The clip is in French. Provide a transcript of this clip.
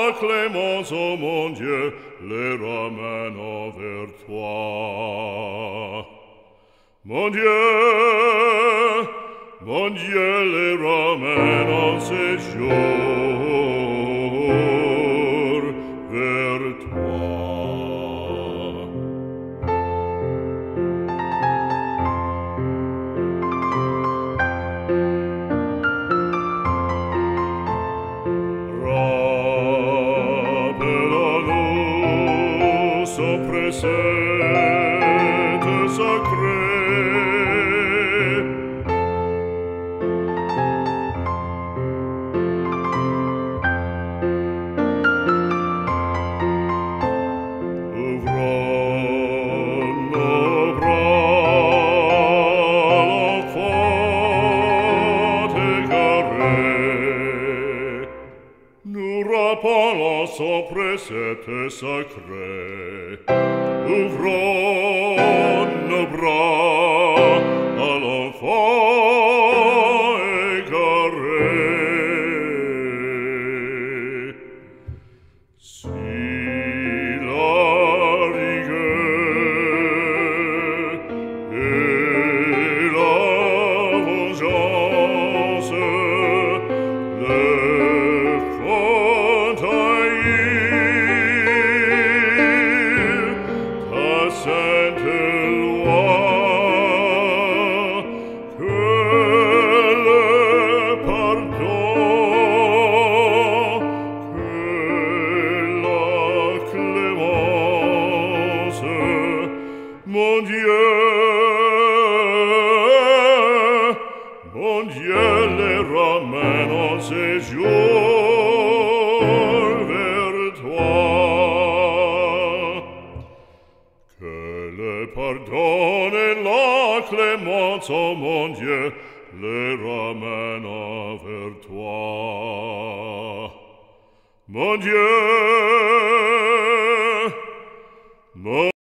la clémence, ô mon Dieu, les ramène vers toi. Mon Dieu, les ramène en séjour vers toi. Rappelle-nous son précepte sacré. Ouvrons nos bras, l'enfant égaré. Nous rappelons son précepte sacré. Ouvrons nos bras à l'enfant égaré. Si la rigueur et la vengeance le font haïr, ta sainte loi, que le pardon, que la clémence, mon Dieu, les ramène en séjour vers toi. Que le pardon et la clémence, ô mon Dieu, les ramène vers toi. Mon Dieu,